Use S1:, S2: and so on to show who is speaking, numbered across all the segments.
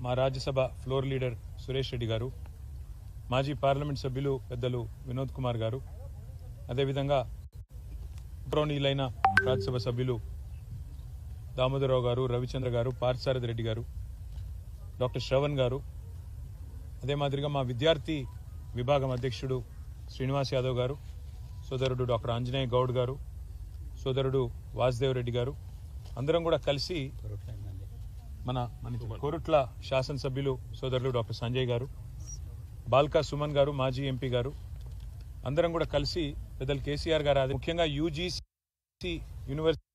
S1: మా Rajya Sabha floor leader Suresh Reddy గారు, మాజీ పార్లమెంట్ సభ్యులు పెద్దలు వినోద్ కుమార్ గారు, అదేవిధంగా గౌరవనీయులైన రాజ్యసభ సభ్యులు దామోదరరావు గారు, రవిచంద్ర గారు, పార్థసారథి రెడ్డి గారు, డాక్టర్ శ్రవణ్ గారు, అదే మాదిరిగా మా విద్యార్థి విభాగం అధ్యక్షుడు శ్రీనివాస్ యాదవ్ గారు, సోదరుడు డాక్టర్ ఆంజనేయ గౌడ్ గారు, సోదరుడు వాసుదేవ్ రెడ్డి గారు, అందరం కూడా కలిసి మన కోరుట్ల శాసనసభ్యులు సోదరులు డాక్టర్ సంజయ్ గారు, బాల్కా సుమన్ గారు, మాజీ ఎంపీ గారు, అందరం కూడా కలిసి పెద్దలు కేసీఆర్ గారు, అది ముఖ్యంగా యూజీసీ యూనివర్సిటీ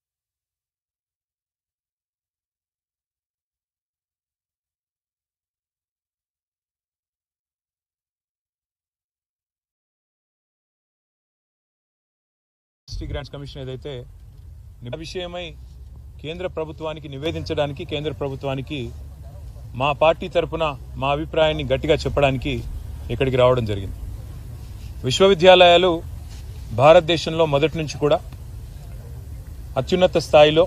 S1: గ్రాంట్స్ కమిషన్ ఏదైతే విషయమై కేంద్ర ప్రభుత్వానికి నివేదించడానికి, కేంద్ర ప్రభుత్వానికి మా పార్టీ తరఫున మా అభిప్రాయాన్ని గట్టిగా చెప్పడానికి ఇక్కడికి రావడం జరిగింది. విశ్వవిద్యాలయాలు భారతదేశంలో మొదటి నుంచి కూడా అత్యున్నత స్థాయిలో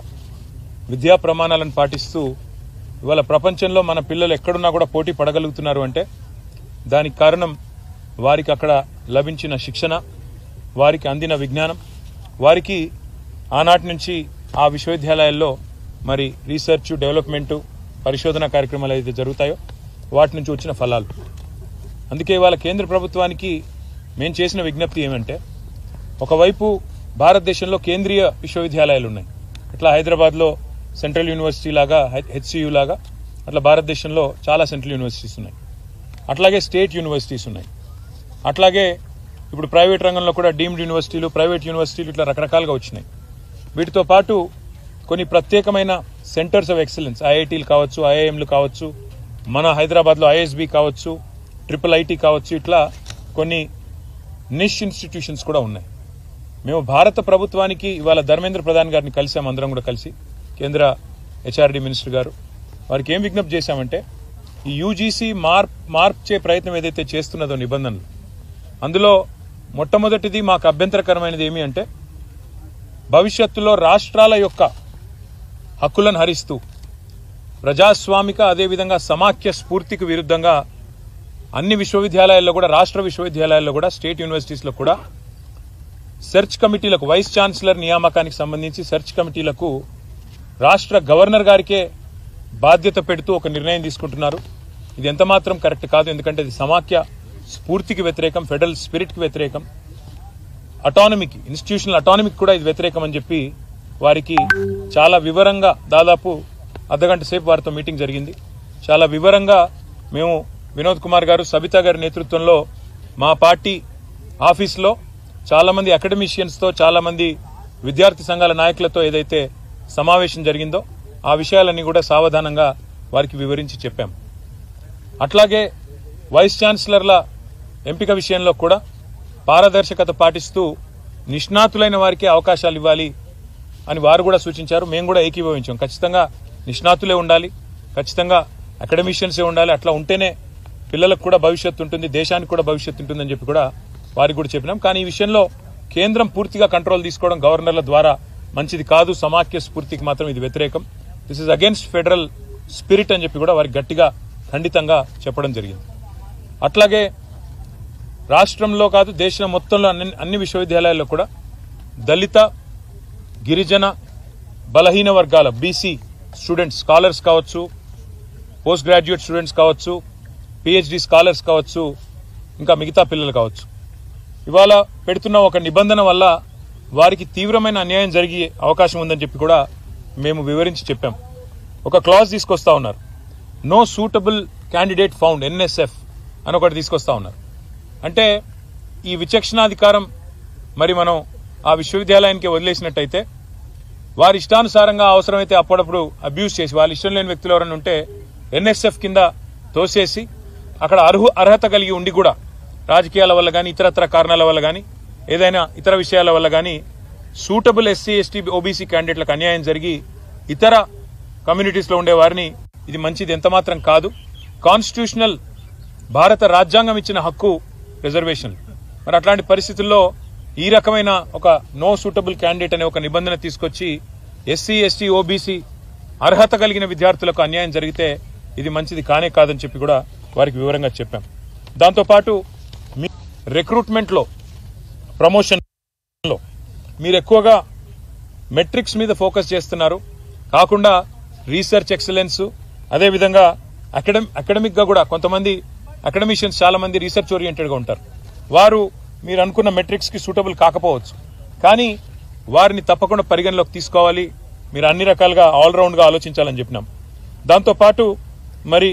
S1: విద్యా ప్రమాణాలను పాటిస్తూ ఇవాళ ప్రపంచంలో మన పిల్లలు ఎక్కడున్నా కూడా పోటీ పడగలుగుతున్నారు అంటే దానికి కారణం వారికి అక్కడ లభించిన శిక్షణ, వారికి అందిన విజ్ఞానం, వారికి ఆనాటి నుంచి ఆ విశ్వవిద్యాలయాల్లో మరి రీసెర్చ్, డెవలప్మెంట్, పరిశోధన కార్యక్రమాలు ఏదైతే జరుగుతాయో వాటి నుంచి వచ్చిన ఫలాలు. అందుకే ఇవాళ కేంద్ర ప్రభుత్వానికి మేము చేసిన విజ్ఞప్తి ఏమంటే, ఒకవైపు భారతదేశంలో కేంద్రీయ విశ్వవిద్యాలయాలు ఉన్నాయి. ఇట్లా హైదరాబాద్లో సెంట్రల్ యూనివర్సిటీ లాగా, హెచ్సియు లాగా అట్లా భారతదేశంలో చాలా సెంట్రల్ యూనివర్సిటీస్ ఉన్నాయి. అట్లాగే స్టేట్ యూనివర్సిటీస్ ఉన్నాయి. అట్లాగే ఇప్పుడు ప్రైవేట్ రంగంలో కూడా డీమ్డ్ యూనివర్సిటీలు, ప్రైవేట్ యూనివర్సిటీలు ఇట్లా రకరకాలుగా వచ్చినాయి. వీటితో పాటు కొన్ని ప్రత్యేకమైన సెంటర్స్ ఆఫ్ ఎక్సలెన్స్, ఐఐటీలు కావచ్చు, ఐఐఎంలు కావచ్చు, మన హైదరాబాద్లో ఐఎస్బి కావచ్చు, IIIT కావచ్చు, ఇట్లా కొన్ని నిష్ ఇన్స్టిట్యూషన్స్ కూడా ఉన్నాయి. మేము భారత ప్రభుత్వానికి ఇవాళ ధర్మేంద్ర ప్రధాన్ గారిని కలిసాం, అందరం కూడా కలిసి, కేంద్ర హెచ్ఆర్డీ మినిస్టర్ గారు. వారికి ఏం విజ్ఞప్తి చేశామంటే, ఈ యూజీసీ మార్చే ప్రయత్నం ఏదైతే చేస్తున్నదో నిబంధనలు, అందులో మొట్టమొదటిది మాకు అభ్యంతరకరమైనది ఏమి అంటే, భవిష్యత్తులో రాష్ట్రాల యొక్క హక్కులను హరిస్తూ ప్రజాస్వామిక అదేవిధంగా సమాఖ్య స్ఫూర్తికి విరుద్ధంగా అన్ని విశ్వవిద్యాలయాల్లో కూడా, రాష్ట్ర విశ్వవిద్యాలయాల్లో కూడా, స్టేట్ యూనివర్సిటీస్లో కూడా సెర్చ్ కమిటీలకు, వైస్ ఛాన్సలర్ నియామకానికి సంబంధించి సెర్చ్ కమిటీలకు రాష్ట్ర గవర్నర్ గారికే బాధ్యత పెడుతూ ఒక నిర్ణయం తీసుకుంటున్నారు. ఇది ఎంతమాత్రం కరెక్ట్ కాదు. ఎందుకంటే ఇది సమాఖ్య స్ఫూర్తికి వ్యతిరేకం, ఫెడరల్ స్పిరిట్కి వ్యతిరేకం, అటానమీకి, ఇన్స్టిట్యూషనల్ అటానమీకి కూడా ఇది వ్యతిరేకం అని చెప్పి వారికి చాలా వివరంగా, దాదాపు అర్ధగంట సేపు వారితో మీటింగ్ జరిగింది. చాలా వివరంగా మేము వినోద్ కుమార్ గారు, సబితా గారి నేతృత్వంలో మా పార్టీ ఆఫీస్లో చాలామంది అకాడమిషియన్స్తో, చాలామంది విద్యార్థి సంఘాల నాయకులతో ఏదైతే సమావేశం జరిగిందో ఆ విషయాలన్నీ కూడా సావధానంగా వారికి వివరించి చెప్పాం. అట్లాగే వైస్ ఛాన్సలర్ల ఎంపిక విషయంలో కూడా పారదర్శకత పాటిస్తూ నిష్ణాతులైన వారికి అవకాశాలు ఇవ్వాలి అని వారు కూడా సూచించారు. మేము కూడా ఏకీభవించాం. ఖచ్చితంగా నిష్ణాతులే ఉండాలి, ఖచ్చితంగా అకాడమిషియన్సే ఉండాలి. అట్లా ఉంటేనే పిల్లలకు కూడా భవిష్యత్తు ఉంటుంది, దేశానికి కూడా భవిష్యత్తు ఉంటుందని చెప్పి కూడా వారికి కూడా చెప్పినాం. కానీ ఈ విషయంలో కేంద్రం పూర్తిగా కంట్రోల్ తీసుకోవడం గవర్నర్ల ద్వారా మంచిది కాదు, సమాఖ్య స్ఫూర్తికి మాత్రం ఇది వ్యతిరేకం, this is against federal spirit అని చెప్పి కూడా వారికి గట్టిగా ఖండితంగా చెప్పడం జరిగింది. అట్లాగే రాష్ట్రంలో కాదు, దేశం మొత్తంలో అన్ని విశ్వవిద్యాలయాల్లో కూడా దళిత, గిరిజన, బలహీన వర్గాల బీసీ స్టూడెంట్స్, స్కాలర్స్ కావచ్చు, పోస్ట్ గ్రాడ్యుయేట్ స్టూడెంట్స్ కావచ్చు, పిహెచ్డి స్కాలర్స్ కావచ్చు, ఇంకా మిగతా పిల్లలు కావచ్చు, ఇవాళ పెడుతున్న ఒక నిబంధన వల్ల వారికి తీవ్రమైన అన్యాయం జరిగే అవకాశం ఉందని చెప్పి కూడా మేము వివరించి చెప్పాం. ఒక క్లాజ్ తీసుకొస్తా ఉన్నారు, no suitable candidate found, NSF అని ఒకటి తీసుకొస్తా ఉన్నారు. అంటే ఈ విచక్షణాధికారం మరి మనం ఆ విశ్వవిద్యాలయానికి వదిలేసినట్టయితే వారి ఇష్టానుసారంగా అవసరమైతే అప్పుడప్పుడు అబ్యూజ్ చేసి, వాళ్ళ ఇష్టం లేని వ్యక్తులు ఎవరైనా ఉంటే NSF కింద తోసేసి అక్కడ అర్హత కలిగి ఉండి కూడా రాజకీయాల వల్ల కానీ, ఇతరత్ర కారణాల వల్ల కానీ, ఏదైనా ఇతర విషయాల వల్ల కానీ సూటబుల్ SC, ST, OBC క్యాండిడేట్లకు అన్యాయం జరిగి ఇతర కమ్యూనిటీస్లో ఉండే వారిని, ఇది మంచిది ఎంతమాత్రం కాదు. కాన్స్టిట్యూషనల్ భారత రాజ్యాంగం ఇచ్చిన హక్కు రిజర్వేషన్. మరి అట్లాంటి పరిస్థితుల్లో ఈ రకమైన ఒక నో సూటబుల్ క్యాండిడేట్ అనే ఒక నిబంధన తీసుకొచ్చి SC, ST, OBC అర్హత కలిగిన విద్యార్థులకు అన్యాయం జరిగితే ఇది మంచిది కానే కాదని చెప్పి కూడా వారికి వివరంగా చెప్పాం. దాంతోపాటు మీ రిక్రూట్మెంట్లో ప్రమోషన్లో మీరు ఎక్కువగా మెట్రిక్స్ మీద ఫోకస్ చేస్తున్నారు కాకుండా రీసెర్చ్ ఎక్సలెన్స్ అదేవిధంగా అకాడమిక్ గా కూడా కొంతమంది అకాడమిషియన్స్ చాలా మంది రీసెర్చ్ ఓరియంటెడ్ గా ఉంటారు. వారు మీరు అనుకున్న మెట్రిక్స్ కి సూటబుల్ కాకపోవచ్చు, కానీ వారిని తప్పకుండా పరిగణలోకి తీసుకోవాలి. మీరు అన్ని రకాలుగా ఆల్రౌండ్ గా ఆలోచించాలని చెప్పినాం. దాంతోపాటు మరి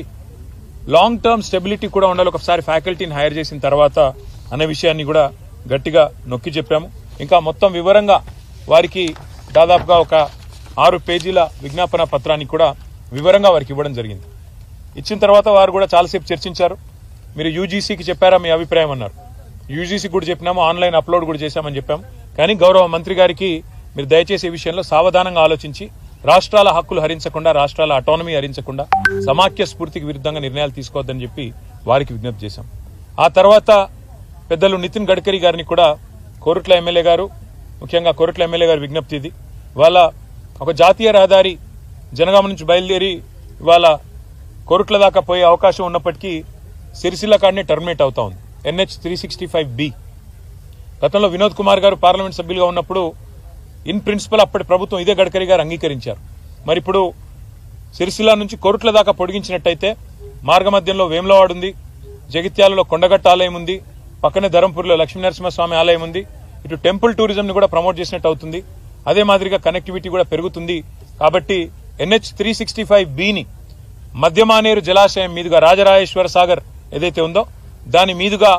S1: లాంగ్ టర్మ్ స్టెబిలిటీ కూడా ఉండాలి ఒకసారి ఫ్యాకల్టీని హైర్ చేసిన తర్వాత అనే విషయాన్ని కూడా గట్టిగా నొక్కి చెప్పాము. ఇంకా మొత్తం వివరంగా వారికి దాదాపుగా ఒక 6 పేజీల విజ్ఞాపన పత్రాన్ని కూడా వివరంగా వారికి ఇవ్వడం జరిగింది. ఇచ్చిన తర్వాత వారు కూడా చాలాసేపు చర్చించారు. మీరు యూజీసీకి చెప్పారా మీ అభిప్రాయం అన్నారు. యూజీసీకి కూడా చెప్పినాము, ఆన్లైన్ అప్లోడ్ కూడా చేశామని చెప్పాము. కానీ గౌరవ మంత్రి గారికి మీరు దయచేసి ఈ విషయంలో సావధానంగా ఆలోచించి రాష్ట్రాల హక్కులు హరించకుండా, రాష్ట్రాల అటానమీ హరించకుండా, సమాఖ్య స్ఫూర్తికి విరుద్ధంగా నిర్ణయాలు తీసుకోవద్దని చెప్పి వారికి విజ్ఞప్తి చేశాం. ఆ తర్వాత పెద్దలు నితిన్ గడ్కరీ గారిని కూడా కోరుట్ల ఎమ్మెల్యే గారు, ముఖ్యంగా కోరుట్ల ఎమ్మెల్యే గారి విజ్ఞప్తి ఇది. ఇవాళ ఒక జాతీయ రహదారి జనగామ నుంచి బయలుదేరి ఇవాళ కోరుట్ల దాకా పోయే అవకాశం ఉన్నప్పటికీ సిరిసిల్ల కాడనే టర్మినేట్ అవుతా ఉంది. NH 365B. గతంలో వినోద్ కుమార్ గారు పార్లమెంట్ సభ్యులుగా ఉన్నప్పుడు ఇన్ ప్రిన్సిపల్ అప్పటి ప్రభుత్వం ఇదే గడ్కరీ గారు అంగీకరించారు. మరి ఇప్పుడు సిరిసిల్ల నుంచి కోరుట్ల దాకా పొడిగించినట్టయితే మార్గమధ్యంలో వేములవాడ ఉంది, జగిత్యాలలో కొండగట్ట ఆలయం ఉంది, పక్కనే ధరంపూర్లో లక్ష్మీనరసింహస్వామి ఆలయం ఉంది. ఇటు టెంపుల్ టూరిజం ని కూడా ప్రమోట్ చేసినట్టు అవుతుంది. అదే మాదిరిగా కనెక్టివిటీ కూడా పెరుగుతుంది. కాబట్టి NH 365Bని మధ్యమానేరు జలాశయం మీదుగా రాజరాజేశ్వర సాగర్ ఏదైతే ఉందో దాని మీదుగా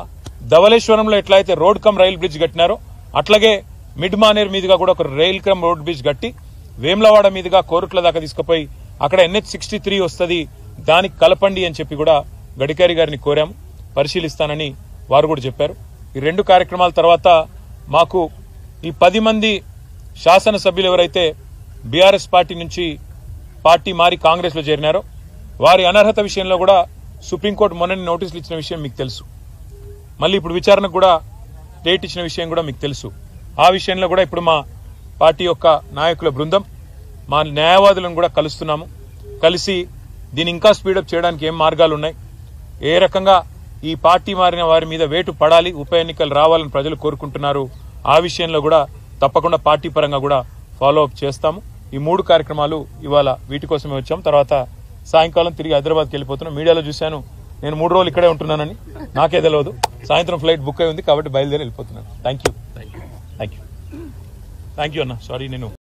S1: ధవళేశ్వరంలో ఎట్లయితే రోడ్ కమ్ రైల్ బ్రిడ్జ్ కట్టినారో అట్లాగే మిడ్ మానేరు మీదుగా కూడా ఒక రైల్ కమ్ రోడ్ బ్రిడ్జ్ కట్టి వేములవాడ మీదుగా కోరుట్ల దాకా తీసుకుపోయి అక్కడ NH 63 వస్తుంది, దానికి కలపండి అని చెప్పి కూడా గడ్కరీ గారిని కోరాము. పరిశీలిస్తానని వారు కూడా చెప్పారు. ఈ 2 కార్యక్రమాల తర్వాత మాకు ఈ 10 మంది శాసనసభ్యులు ఎవరైతే బీఆర్ఎస్ పార్టీ నుంచి పార్టీ మారి కాంగ్రెస్ లో చేరినారో వారి అనర్హత విషయంలో కూడా సుప్రీంకోర్టు మొన్నని నోటీసులు ఇచ్చిన విషయం మీకు తెలుసు. మళ్ళీ ఇప్పుడు విచారణకు కూడా డేట్ ఇచ్చిన విషయం కూడా మీకు తెలుసు. ఆ విషయంలో కూడా ఇప్పుడు మా పార్టీ యొక్క నాయకుల బృందం మా న్యాయవాదులను కూడా కలుస్తున్నాము. కలిసి దీన్ని ఇంకా స్పీడప్ చేయడానికి ఏం మార్గాలు ఉన్నాయి, ఏ రకంగా ఈ పార్టీ మారిన వారి మీద వేటు పడాలి, ఉప ఎన్నికలు రావాలని ప్రజలు కోరుకుంటున్నారు, ఆ విషయంలో కూడా తప్పకుండా పార్టీ పరంగా కూడా ఫాలో అప్ చేస్తాము. ఈ 3 కార్యక్రమాలు ఇవాళ వీటి కోసమే వచ్చాం. తర్వాత సాయంకాలం తిరిగి హైదరాబాద్కి వెళ్ళిపోతున్నాం. మీడియాలో చూశాను నేను 3 రోజులు ఇక్కడే ఉంటున్నానని, నాకే తెలియదు. సాయంత్రం ఫ్లైట్ బుక్ అయి ఉంది కాబట్టి బయలుదేరి వెళ్ళిపోతున్నాను. థ్యాంక్ యూ అన్న. సారీ నేను